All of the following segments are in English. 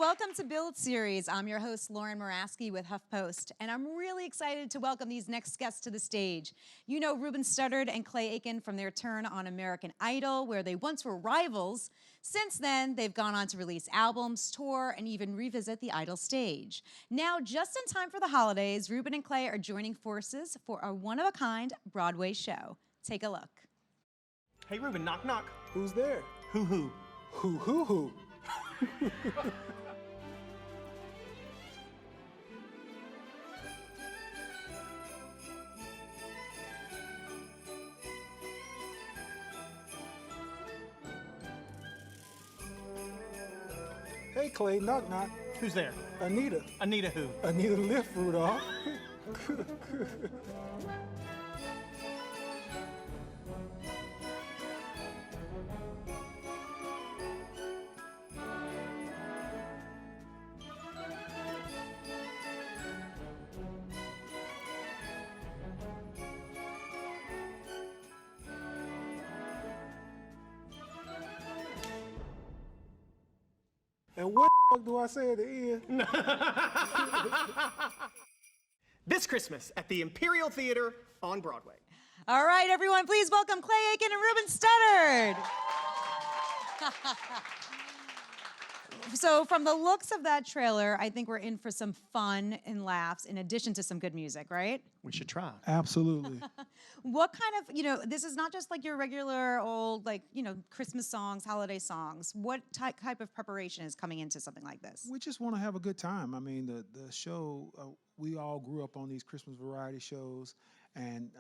Welcome to Build Series. I'm your host, Lauren Moraski with HuffPost, and I'm really excited to welcome these next guests to the stage. You know Ruben Studdard and Clay Aiken from their turn on American Idol, where they once were rivals. Since then, they've gone on to release albums, tour, and even revisit the Idol stage. Now, just in time for the holidays, Ruben and Clay are joining forces for a one-of-a-kind Broadway show. Take a look. Hey, Ruben, knock, knock. Who's there? Hoo, hoo. Who, who, who? Hey, Clay, knock, knock. Who's there? Anita. Anita who? Anita Lift, Rudolph. And what the fuck do I say at the end? This Christmas at the Imperial Theater on Broadway. All right, everyone, please welcome Clay Aiken and Ruben Studdard. So from the looks of that trailer, I think we're in for some fun and laughs in addition to some good music, right? We should try. Absolutely. What kind of, this is not just like your regular old, Christmas songs, holiday songs. What type of preparation is coming into something like this? We just want to have a good time. I mean, the show, we all grew up on these Christmas variety shows, and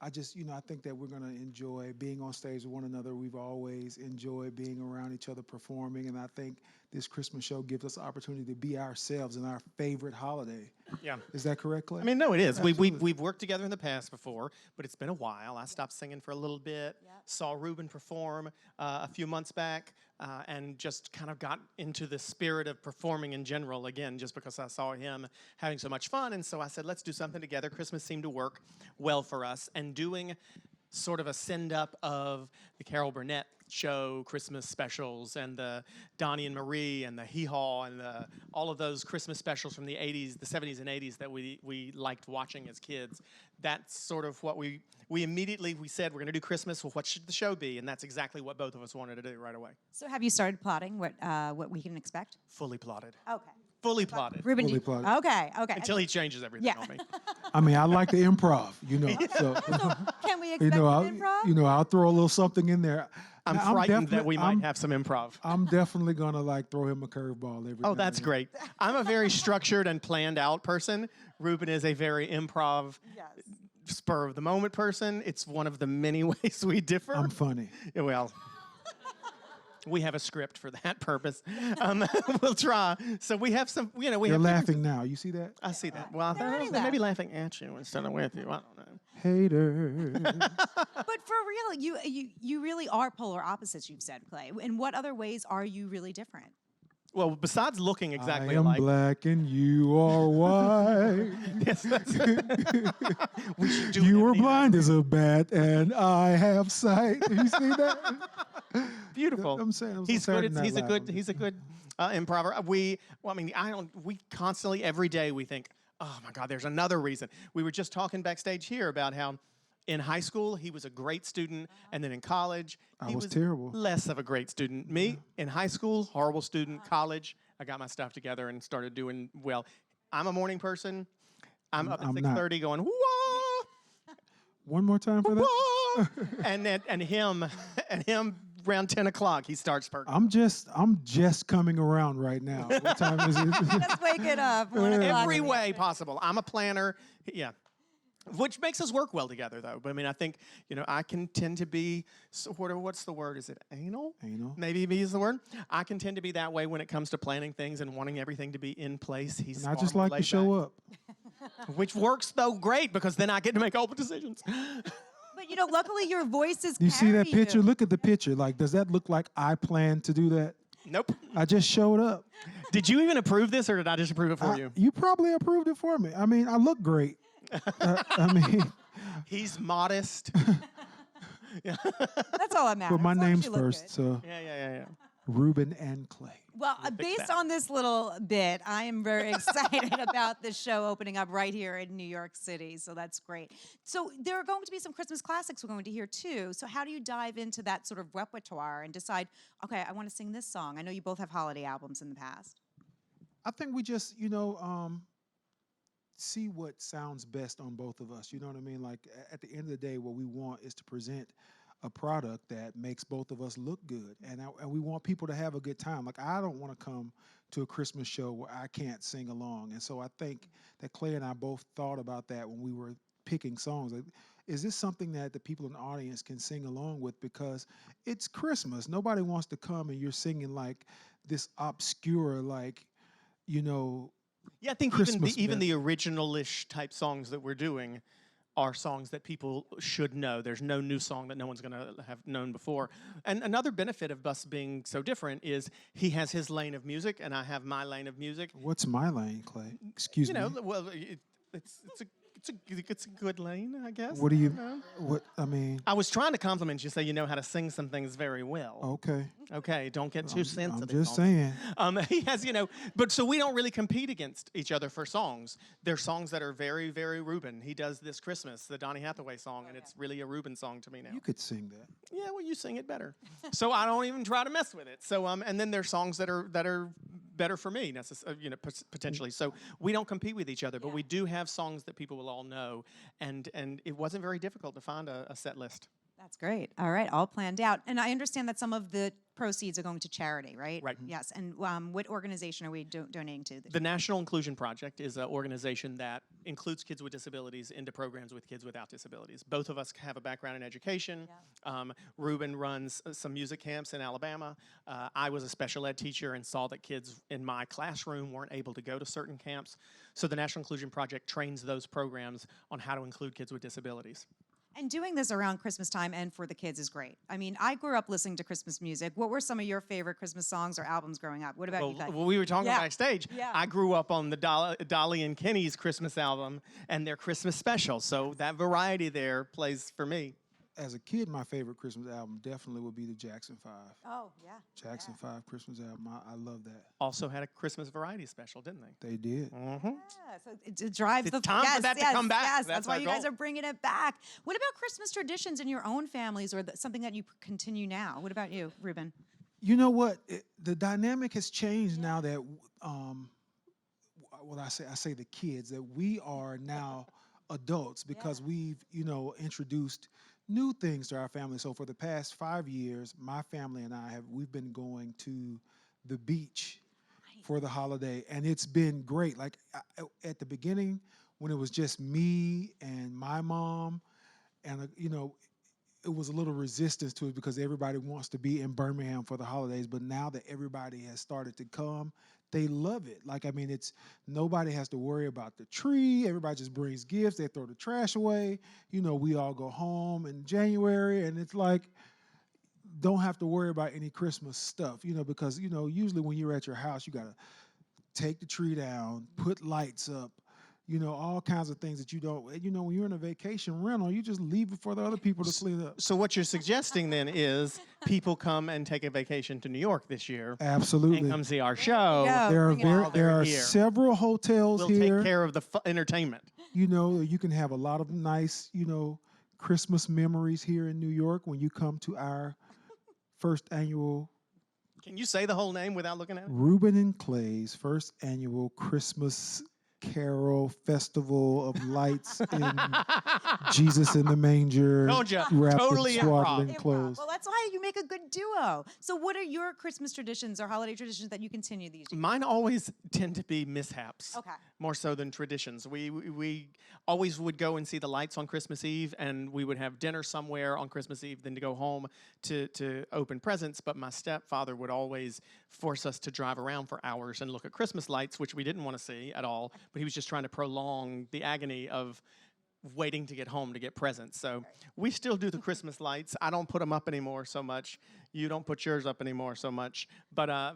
I just, I think that we're going to enjoy being on stage with one another. We've always enjoyed being around each other performing, and I think this Christmas show gives us the opportunity to be ourselves in our favorite holiday. Yeah. Is that correct, Clay? I mean, no, it is. Absolutely. We've worked together in the past before, but it's been a while. I stopped singing for a little bit, saw Ruben perform a few months back, and just kind of got into the spirit of performing in general again, just because I saw him having so much fun. And so I said, let's do something together. Christmas seemed to work well for us. And doing sort of a send-up of the Carol Burnett show Christmas specials and the Donnie and Marie and the Hee Haw and all of those Christmas specials from the 80s, the 70s and 80s that we liked watching as kids. That's sort of what we immediately said, we're going to do Christmas. Well, what should the show be? And that's exactly what both of us wanted to do right away. So have you started plotting what we can expect? Fully plotted. Okay. Fully plotted. Ruben, Fully plotted. Okay. Until he changes everything on me. I mean, I like the improv, So, Can we expect an improv? I'll throw a little something in there. I'm Now, frightened that we might have some improv. I'm definitely gonna throw him a curveball every. Oh, that's great. I'm a very structured and planned out person. Ruben is a very improv, spur of the moment person. It's one of the many ways we differ. I'm funny. Yeah, well, we have a script for that purpose. We'll try. So we have some, You're laughing now. You see that? I see that. Well, they may be laughing at you instead of with you. I don't know. Hater. But for real, you really are polar opposites, you've said, Clay. In what other ways are you really different? Well, besides looking exactly I am alike. black and you are white. Yes, that's we should do You are blind as a bat and I have sight. You see that? Beautiful. I'm saying He's a good improver. We constantly every day we think, oh my God, there's another reason. We were just talking backstage here about how in high school he was a great student, and then in college he was terrible. Less of a great student. Me in high school, horrible student. College, I got my stuff together and started doing well. I'm a morning person. I'm up at 6:30 going whoa. One more time for that. and him around 10 o'clock he starts perking. I'm just coming around right now. What time is it? Just wake it up. 1 o'clock. Every way possible. I'm a planner. Yeah. Which makes us work well together, though. But I mean, I think, I can tend to be, what's the word? Is it anal? Anal. Maybe is the word. I can tend to be that way when it comes to planning things and wanting everything to be in place. And I just like to show up. Which works, though, great, because then I get to make all the decisions. But, luckily your voice is You see that picture? Look at the picture. Does that look like I planned to do that? Nope. I just showed up. Did you even approve this, or did I just approve it for you? You probably approved it for me. I mean, I look great. He's modest. That's all that matters. But my name's first, so. Yeah. Ruben and Clay. Well, based on this little bit, I am very excited about the show opening up right here in New York City. So that's great. So there are going to be some Christmas classics we're going to hear too. So how do you dive into that sort of repertoire and decide, okay, I want to sing this song? I know you both have holiday albums in the past. I think we just, see what sounds best on both of us. You know what I mean? Like at the end of the day, what we want is to present a product that makes both of us look good, and we want people to have a good time. Like I don't want to come to a Christmas show where I can't sing along, and so I think that Clay and I both thought about that when we were picking songs. Like, is this something that the people in the audience can sing along with? Because it's Christmas. Nobody wants to come and you're singing like this obscure, like, Yeah, I think Christmas even the original-ish type songs that we're doing are songs that people should know. There's no new song that no one's going to have known before. And another benefit of us being so different is he has his lane of music and I have my lane of music. What's my lane, Clay? Excuse me. Well, it's a good lane, I guess. What do you? know. What I mean? I was trying to compliment you, say you know how to sing some things very well. Okay. Okay, don't get too sensitive. I'm just saying. He has, but so we don't really compete against each other for songs. They're songs that are very, very Ruben. He does This Christmas, the Donny Hathaway song, and it's really a Ruben song to me now. You could sing that. Yeah, well, you sing it better. So I don't even try to mess with it. So and then there's songs that are better for me, potentially. So we don't compete with each other, but we do have songs that people will all know, and it wasn't very difficult to find a set list. That's great. All right, all planned out. And I understand that some of the proceeds are going to charity, right? Right. Yes. And what organization are we donating to? The National Inclusion Project is an organization that includes kids with disabilities into programs with kids without disabilities. Both of us have a background in education. Yeah. Ruben runs some music camps in Alabama. I was a special ed teacher and saw that kids in my classroom weren't able to go to certain camps. So the National Inclusion Project trains those programs on how to include kids with disabilities. And doing this around Christmas time and for the kids is great. I mean, I grew up listening to Christmas music. What were some of your favorite Christmas songs or albums growing up? What about you guys? Well, we were talking backstage. Yeah. I grew up on the Dolly and Kenny's Christmas album and their Christmas special. So that variety there plays for me. As a kid, my favorite Christmas album definitely would be the Jackson 5. Oh, yeah. Jackson 5 Christmas album. I love that. Also had a Christmas variety special, didn't they? They did. Mm-hmm. Yeah, so it drives It's the time for that to come back. Yes, That's that's why our you guys goal. are bringing it back. What about Christmas traditions in your own families or something that you continue now? What about you, Ruben? You know what? The dynamic has changed now that, I say the kids, that we are now adults because we've, introduced new things to our family. So for the past 5 years, my family and we've been going to the beach for the holiday, and it's been great. Like at the beginning, when it was just me and my mom, and it was a little resistance to it because everybody wants to be in Birmingham for the holidays. But now that everybody has started to come, they love it. Like, I mean, nobody has to worry about the tree. Everybody just brings gifts. They throw the trash away. We all go home in January, and it's like, don't have to worry about any Christmas stuff, because, usually when you're at your house, you got to take the tree down, put lights up, all kinds of things that you don't, when you're in a vacation rental, you just leave it for the other people to clean up. So what you're suggesting then is people come and take a vacation to New York this year. Absolutely. And come see our show. There are several hotels here. We'll take care of the entertainment. You can have a lot of nice, Christmas memories here in New York when you come to our first annual. Can you say the whole name without looking at it? Ruben and Clay's first annual Christmas Carol Festival of Lights in Jesus in the Manger. Told ya, wrapped totally in swaddling improv. clothes. Well, that's why you make a good duo. So what are your Christmas traditions or holiday traditions that you continue these years? Mine always tend to be mishaps. Okay. More so than traditions. We always would go and see the lights on Christmas Eve, and we would have dinner somewhere on Christmas Eve, then to go home to open presents. But my stepfather would always force us to drive around for hours and look at Christmas lights, which we didn't want to see at all. But he was just trying to prolong the agony of waiting to get home to get presents. So we still do the Christmas lights. I don't put them up anymore so much. You don't put yours up anymore so much. But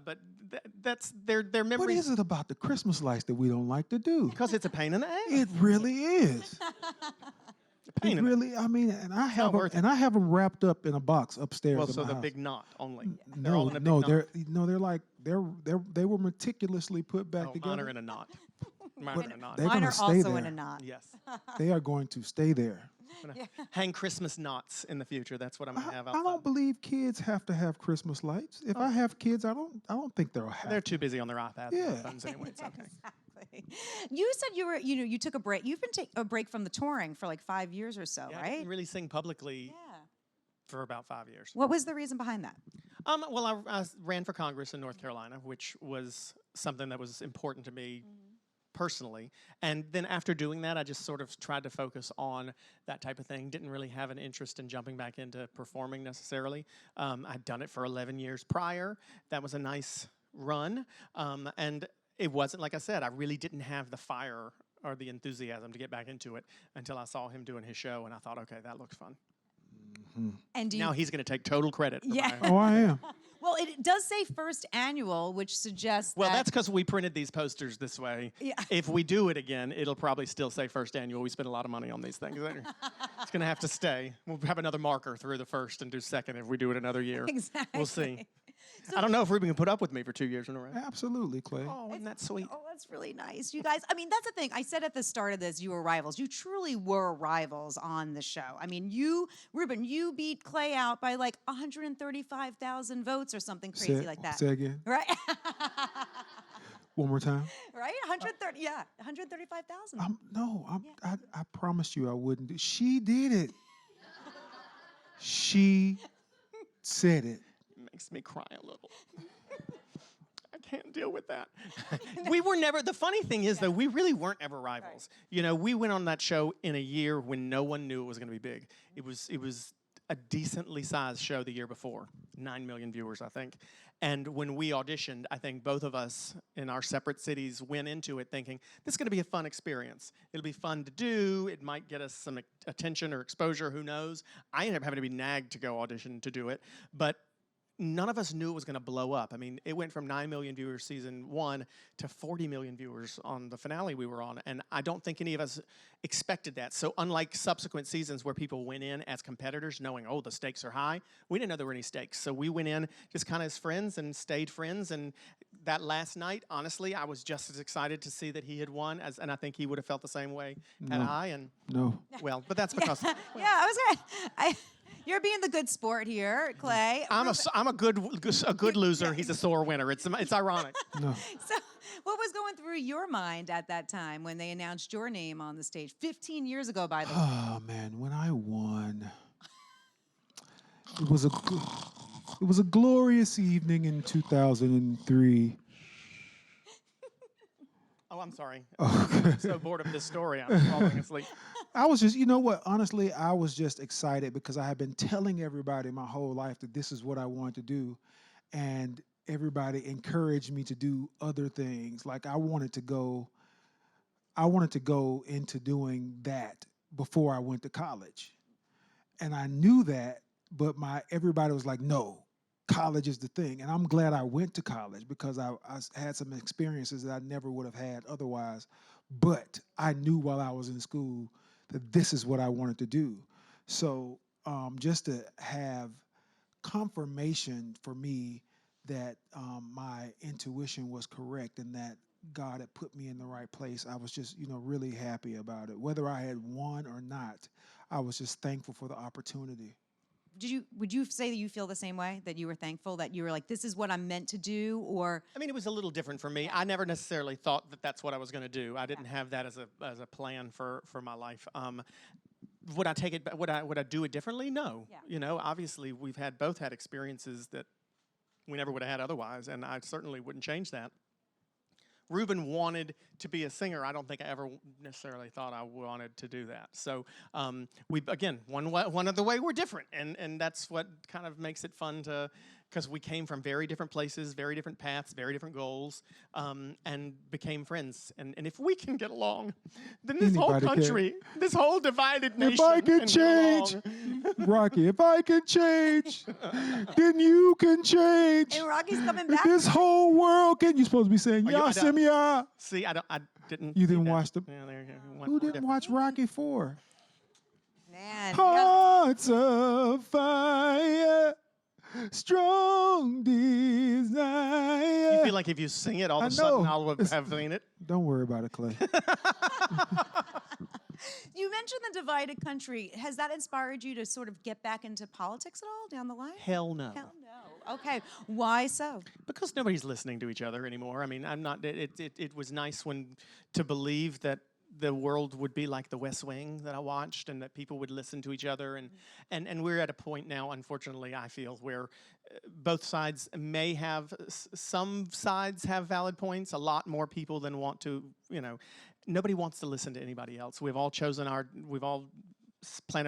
that's their memories. What is it about the Christmas lights that we don't like to do? Because it's a pain in the ass. It really is. pain in it. Really, I mean, and I have worth it. and I have them wrapped up in a box upstairs. Well, in so my the house. big knot only. They're No, all in a big no, knot. they're like they were meticulously put back Oh, together. mine are in a knot. Mine are in a knot. They're Mine gonna are stay also there. in a knot. Yes. They are going to stay there. I'm gonna hang Christmas knots in the future. That's what I'm gonna have I outside. don't believe kids have to have Christmas lights. If I have kids, I don't think they'll have. They're too busy on their iPads Yeah. and phones anyway. It's okay. Exactly. You said you took a break. You've been a break from the touring for like 5 years or so, Yeah, I right? didn't really sing publicly Yeah. for about 5 years. What was the reason behind that? Well, I ran for Congress in North Carolina, which was something that was important to me personally. And then after doing that, I just sort of tried to focus on that type of thing. Didn't really have an interest in jumping back into performing necessarily. I'd done it for 11 years prior. That was a nice run. And it wasn't, like I said, I really didn't have the fire or the enthusiasm to get back into it until I saw him doing his show, and I thought, okay, that looks fun. And do you, Now he's going to take total credit. For Yeah. my, Oh, I am. well, it does say first annual, which suggests well, that that's because we printed these posters this way. Yeah. If we do it again, it'll probably still say first annual. We spent a lot of money on these things. It's going to have to stay. We'll have another marker through the first and do second if we do it another year. exactly. We'll see. I don't know if Ruben can put up with me for 2 years in a row. Absolutely, Clay. Oh, isn't that sweet? Oh, that's really nice. You guys, I mean, that's the thing. I said at the start of this, you were rivals. You truly were rivals on the show. I mean, Ruben, you beat Clay out by like 135,000 votes or something crazy like that. Say again. Right? One more time. Right? 130, yeah, 135,000. I promised you I wouldn't. She did it. She said it. Makes me cry a little. I can't deal with that. We were never, the funny thing is, though, we really weren't ever rivals. Right. You know, we went on that show in a year when no one knew it was going to be big. It was a decently sized show the year before, 9 million viewers, I think. And when we auditioned, I think both of us in our separate cities went into it thinking, this is going to be a fun experience. It'll be fun to do. It might get us some attention or exposure, who knows. I ended up having to be nagged to go audition to do it. But none of us knew it was going to blow up. I mean, it went from 9 million viewers season 1 to 40 million viewers on the finale we were on, and I don't think any of us expected that. So unlike subsequent seasons where people went in as competitors knowing, oh, the stakes are high, we didn't know there were any stakes. So we went in just kind of as friends and stayed friends, and that last night, honestly, I was just as excited to see that he had won, and I think he would have felt the same way had I. And No. well, but that's because... Yeah, I was going to... You're being the good sport here, Clay. I'm a good loser. He's a sore winner. It's ironic. No. So, what was going through your mind at that time when they announced your name on the stage 15 years ago, by the way? Oh man, when I won, it was a glorious evening in 2003. Oh, I'm sorry. Oh, I'm so bored of this story, I'm falling asleep. I was just, you know what? Honestly, I was just excited because I had been telling everybody my whole life that this is what I wanted to do, and everybody encouraged me to do other things. Like I wanted to go into doing that before I went to college, and I knew that, but everybody was like, no. College is the thing, and I'm glad I went to college because I had some experiences that I never would have had otherwise. But I knew while I was in school that this is what I wanted to do. So just to have confirmation for me that my intuition was correct and that God had put me in the right place, I was just, really happy about it. Whether I had won or not, I was just thankful for the opportunity. Would you say that you feel the same way, that you were thankful, that you were like, this is what I'm meant to do? Or I mean, it was a little different for me. I never necessarily thought that that's what I was going to do. I didn't have that as a plan for my life. Would I take it? Would I do it differently? No. Yeah. Obviously, we've both had experiences that we never would have had otherwise, and I certainly wouldn't change that. Ruben wanted to be a singer. I don't think I ever necessarily thought I wanted to do that. So one other way we're different, and that's what kind of makes it fun because we came from very different places, very different paths, very different goals, and became friends. And if we can get along, then this whole country, this whole divided nation, if I could change, Rocky, if I could change, then you can change. And Rocky's coming back. This whole world can. You're supposed to be saying, "Ya Simia." See, I didn't. You didn't watch the. Yeah, there you go. Who didn't watch Rocky IV? Man. Hearts of fire, strong desire. You feel like if you sing it, all of I a sudden know. I'll have seen it. Don't worry about it, Clay. You mentioned the divided country. Has that inspired you to sort of get back into politics at all down the line? Hell no. Hell no. Okay. Why so? Because nobody's listening to each other anymore. I mean, I'm not. It was nice to believe that the world would be like the West Wing that I watched, and that people would listen to each other. And we're at a point now, unfortunately, I feel, where both sides may have, some sides have valid points. A lot more people than want to. Nobody wants to listen to anybody else. We've all planted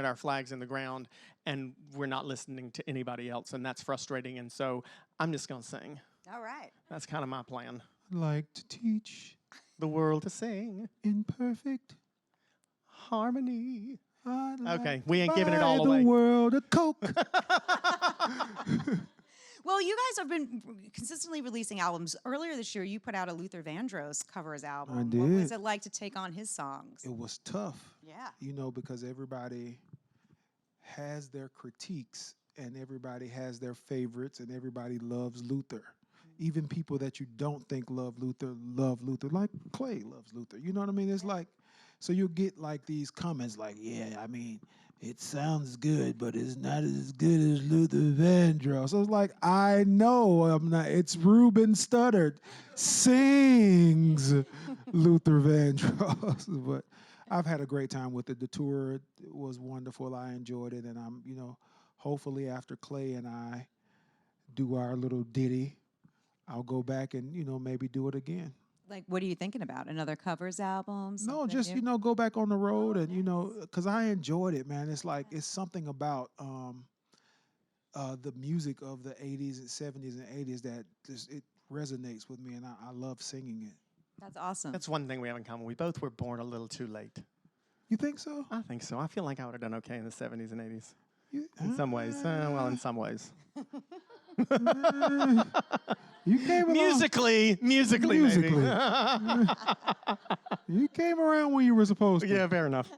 our flags in the ground, and we're not listening to anybody else, and that's frustrating. And so I'm just gonna sing. All right. That's kind of my plan. Like to teach The world to sing in perfect harmony. I'd like Okay, to we ain't giving it all buy away. the world a Coke. Well, you guys have been consistently releasing albums. Earlier this year, you put out a Luther Vandross covers album. I What did. was it like to take on his songs? It was tough. Yeah. Because everybody has their critiques and everybody has their favorites and everybody loves Luther. Even people that you don't think love Luther, like Clay loves Luther. You know what I mean? It's like, so you'll get like these comments like, yeah, I mean, it sounds good, but it's not as good as Luther Vandross. So it's like, I know I'm not, it's Ruben Studdard sings Luther Vandross. But I've had a great time with it. The tour was wonderful. I enjoyed it. And I'm, hopefully after Clay and I do our little ditty, I'll go back and, maybe do it again. Like, what are you thinking about? Another covers album? No, something just, new? go back on the road and, because I enjoyed it, man. It's like, it's something about the music of the 80s and 70s and 80s that just, it resonates with me, and I love singing it. That's awesome. That's one thing we have in common. We both were born a little too late. You think so? I think so. I feel like I would have done okay in the 70s and 80s. In some ways. In some ways. You came along. Musically, maybe. You came around when you were supposed to. Yeah, fair enough.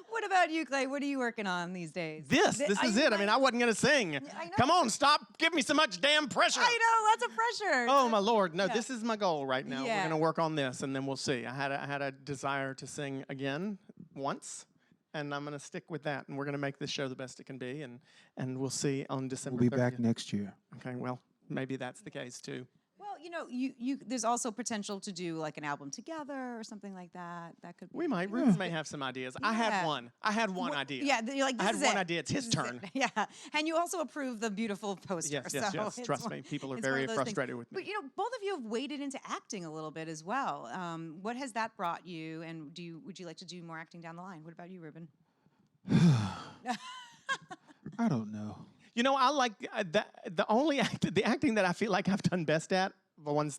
What about you, Clay? What are you working on these days? This is it. I mean, I wasn't going to sing. I know. Come on, stop. Give me so much damn pressure. I know, lots of pressure. Oh, my Lord. No, this is my goal right now. Yeah. We're going to work on this, and then we'll see. I had a desire to sing again once, and I'm going to stick with that, and we're going to make this show the best it can be, and we'll see on December 30th. We'll be back next year. Okay, well, maybe that's the case, too. Well, you there's also potential to do like an album together or something like that. That could be. We might. Ruben may have some ideas. I had one idea. Yeah, you're like, I this had is one it. idea. It's his This is turn. it. Yeah, and you also approve the beautiful poster. Yes. it's Trust me, people are it's one very of those things. frustrated with me. But both of you have waded into acting a little bit as well. What has that brought you? And would you like to do more acting down the line? What about you, Ruben? I don't know. I like the acting that I feel like I've done best at.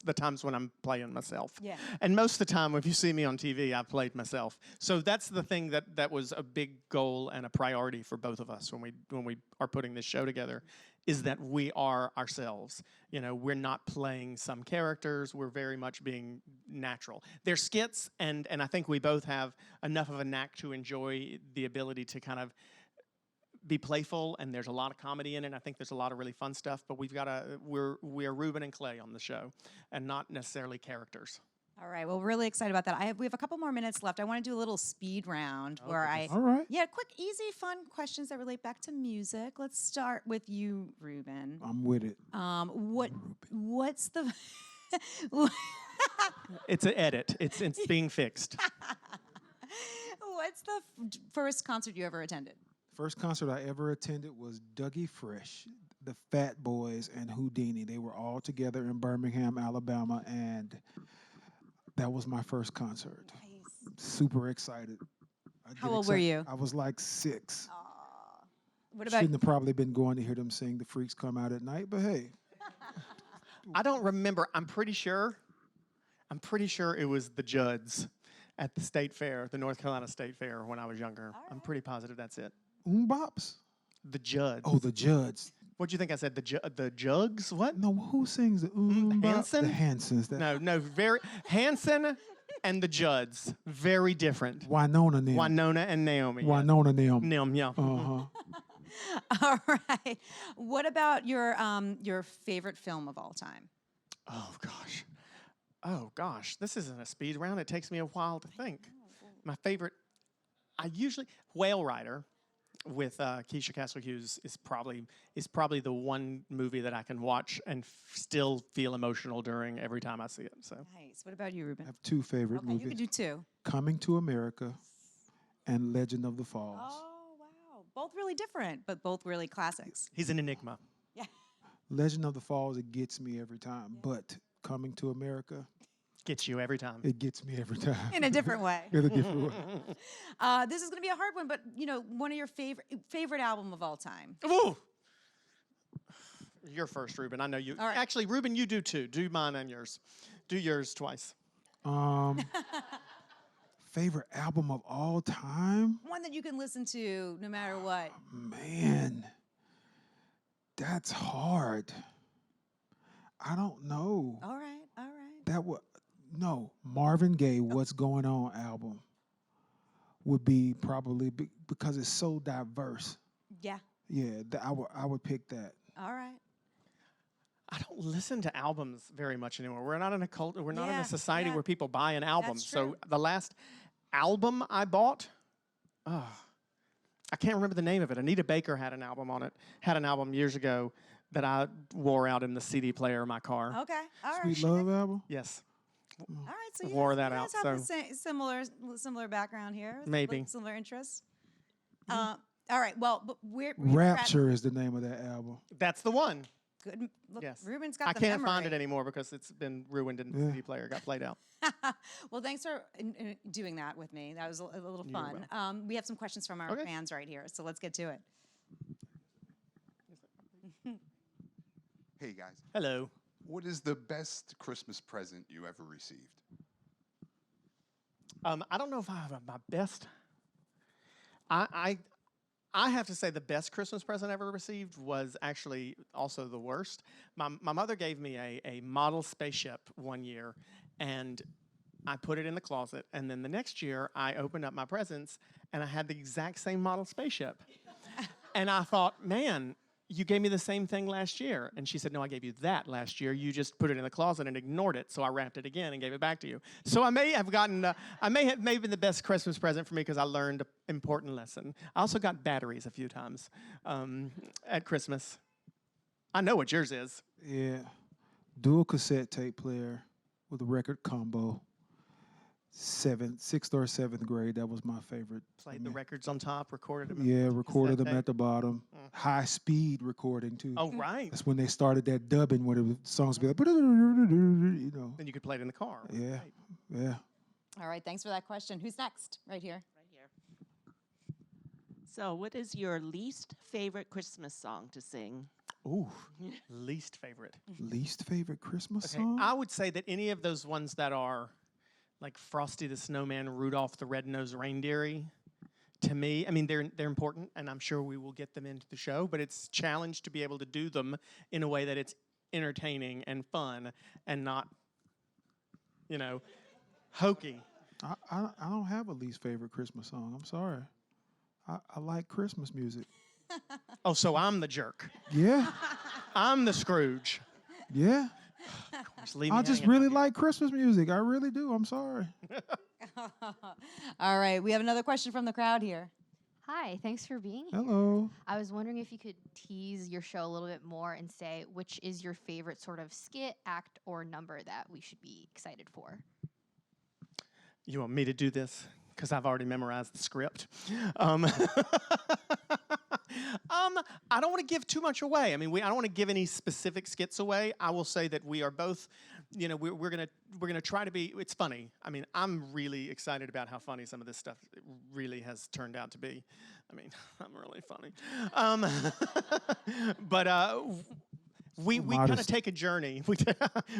The times when I'm playing myself. Yeah. And most of the time, if you see me on TV, I've played myself. So that's the thing that was a big goal and a priority for both of us when we are putting this show together, is that we are ourselves. We're not playing some characters. We're very much being natural. They're skits, and I think we both have enough of a knack to enjoy the ability to kind of be playful, and there's a lot of comedy in it. I think there's a lot of really fun stuff, but we're Ruben and Clay on the show, and not necessarily characters. All right. Well, we're really excited about that. We have a couple more minutes left. I want to do a little speed round where All right. Yeah, quick, easy, fun questions that relate back to music. Let's start with you, Ruben. I'm with it. What's the It's an edit. It's being fixed. What's the first concert you ever attended? First concert I ever attended was Dougie Fresh, the Fat Boys, and Houdini. They were all together in Birmingham, Alabama, and that was my first concert. Nice. Super excited. How old were you? I was like 6. What about Shouldn't have probably been going to hear them sing The Freaks Come Out at Night, but hey. I don't remember. I'm pretty sure it was the Judds at the State Fair, the North Carolina State Fair, when I was younger. All I'm right. pretty positive that's it. Bops? The Judds. Oh, the Judds. What'd you think I said? The Jugs? What? No, who sings the Bops? Hanson? The Hansons. No, very Hanson. and the Judds. Very different. Winona Nim. Winona and Naomi. Winona Nim. Nim, yeah. Uh-huh. All right. What about your favorite film of all time? Oh, gosh. Oh, gosh. This isn't a speed round. It takes me a while to think. My favorite, Whale Rider with Keisha Castle Hughes is probably the one movie that I can watch and still feel emotional during every time I see it. So Nice. What about you, Ruben? I have two favorite Okay, movies. you can do two. Coming to America and Legend of the Falls. Oh, wow. Both really different, but both really classics. he's an enigma. Yeah. Legend of the Falls, it gets me every time. But Coming to America, Gets you every time. it gets me every time. In a different way. In a different way. This is going to be a hard one, but, one of your favorite album of all time. Ooh. You're first, Ruben. I know you. All right. Actually, Ruben, you do too. Do mine and yours. Do yours twice. Favorite album of all time? One that you can listen to no matter what. Man, that's hard. I don't know. All right. Marvin Gaye, What's Going On album would be probably because it's so diverse. Yeah. Yeah, I would pick that. All right. I don't listen to albums very much anymore. We're not in a cult. We're not in Yeah, a society yeah. where people buy an album. That's So true. the last album I bought, I can't remember the name of it. Anita Baker had an album on it. Had an album years ago that I wore out in the CD player of my car. Okay. All right. Sweet Love album? Yes. All right. So you Wore guys, that you out, guys have so- the similar background here. Maybe. Similar interests. All right. Well, but we're Rapture is the name of that album. That's the one. Good. Look, Yes. Ruben's got I the can't memory. find it anymore because it's been ruined in the CD player. Got played out. Well, thanks for doing that with me. That was a little You're fun. We have some questions from our Okay. fans right here, so let's get to it. Hey guys, Hello. what is the best Christmas present you ever received? I don't know if I have my best. I have to say the best Christmas present I ever received was actually also the worst. My mother gave me a model spaceship one year, and I put it in the closet. And then the next year, I opened up my presents, and I had the exact same model spaceship. And I thought, man, you gave me the same thing last year. And she said, no, I gave you that last year. You just put it in the closet and ignored it. So I wrapped it again and gave it back to you. So I may have gotten, maybe the best Christmas present for me because I learned an important lesson. I also got batteries a few times at Christmas. I know what yours is. Yeah. Dual cassette tape player with a record combo. Sixth or seventh grade, that was my favorite. Played the records on top, recorded them. Yeah, recorded them tape. at the bottom. High speed recording too. Oh, right. That's when they started that dubbing where the songs be like, you know. Then you could play it in the car. with the Yeah, tape. yeah. All right, thanks for that question. Who's next? Right here. Right here. So, what is your least favorite Christmas song to sing? Ooh, least favorite. Least favorite Christmas Okay, song? I would say that any of those ones that are like Frosty the Snowman, Rudolph the Red-Nosed Reindeer, to me, I mean, they're important, and I'm sure we will get them into the show, but it's a challenge to be able to do them in a way that it's entertaining and fun and not, hokey. I don't have a least favorite Christmas song. I'm sorry. I like Christmas music. Oh, so I'm the jerk. Yeah, I'm the Scrooge. yeah. Just leave me I just hanging out really here. like Christmas music. I really do. I'm sorry. All right, we have another question from the crowd here. Hi, thanks for being here. Hello. I was wondering if you could tease your show a little bit more and say which is your favorite sort of skit, act, or number that we should be excited for. You want me to do this? Because I've already memorized the script. I don't want to give too much away. I mean, I don't want to give any specific skits away. I will say that we are both, we're gonna try to be. It's funny. I mean, I'm really excited about how funny some of this stuff really has turned out to be. I mean, I'm really funny. But We kind of modest. take a journey.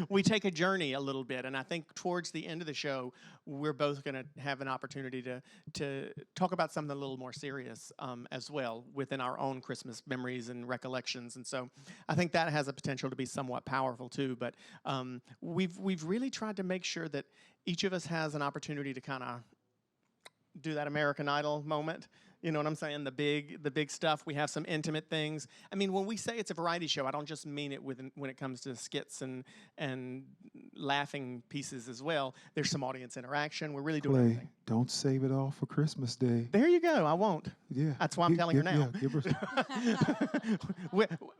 We take a journey a little bit, and I think towards the end of the show, we're both going to have an opportunity to talk about something a little more serious as well within our own Christmas memories and recollections. And so I think that has a potential to be somewhat powerful too. But we've really tried to make sure that each of us has an opportunity to kind of do that American Idol moment. You know what I'm saying? The big stuff. We have some intimate things. I mean, when we say it's a variety show, I don't just mean it when it comes to skits and laughing pieces as well. There's some audience interaction. We're really doing Clay, everything. don't save it all for Christmas Day. There you go. I won't. Yeah. That's why I'm telling her now. Yeah, give her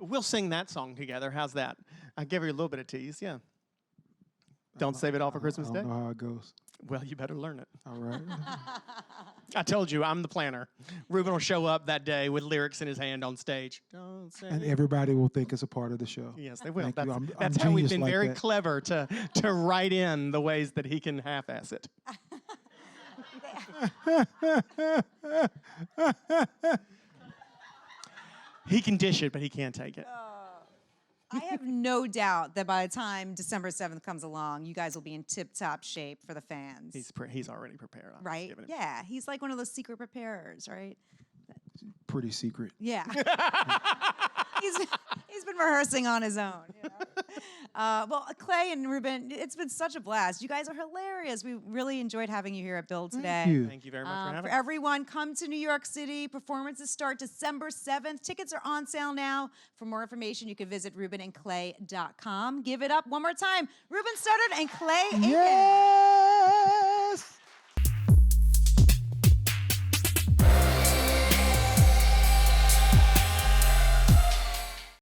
We'll sing that song together. How's that? I give her a little bit of tease. Yeah. Don't save it all for Christmas I Day. don't know how it goes. Well, you better learn it. All right. I told you, I'm the planner. Ruben will show up that day with lyrics in his hand on stage. Don't say And everybody will think it's a part of the show. Yes, they will. Thank you. That's, I'm that's how we've genius been like very that. clever to write in the ways that he can half-ass it. He can dish it, but he can't take it. I have no doubt that by the time December 7th comes along, you guys will be in tip-top shape for the fans. He's already prepared. I'm just right? giving him- Yeah, he's like one of those secret preparers, right? Pretty secret. Yeah. he's been rehearsing on his own. You know? Well, Clay and Ruben, it's been such a blast. You guys are hilarious. We really enjoyed having you here at Build today. Thank you. Thank you very much for having For us. everyone, come to New York City. Performances start December 7th. Tickets are on sale now. For more information, you can visit rubenandclay.com. Give it up one more time. Ruben Studdard and Clay Aiken. Yeah!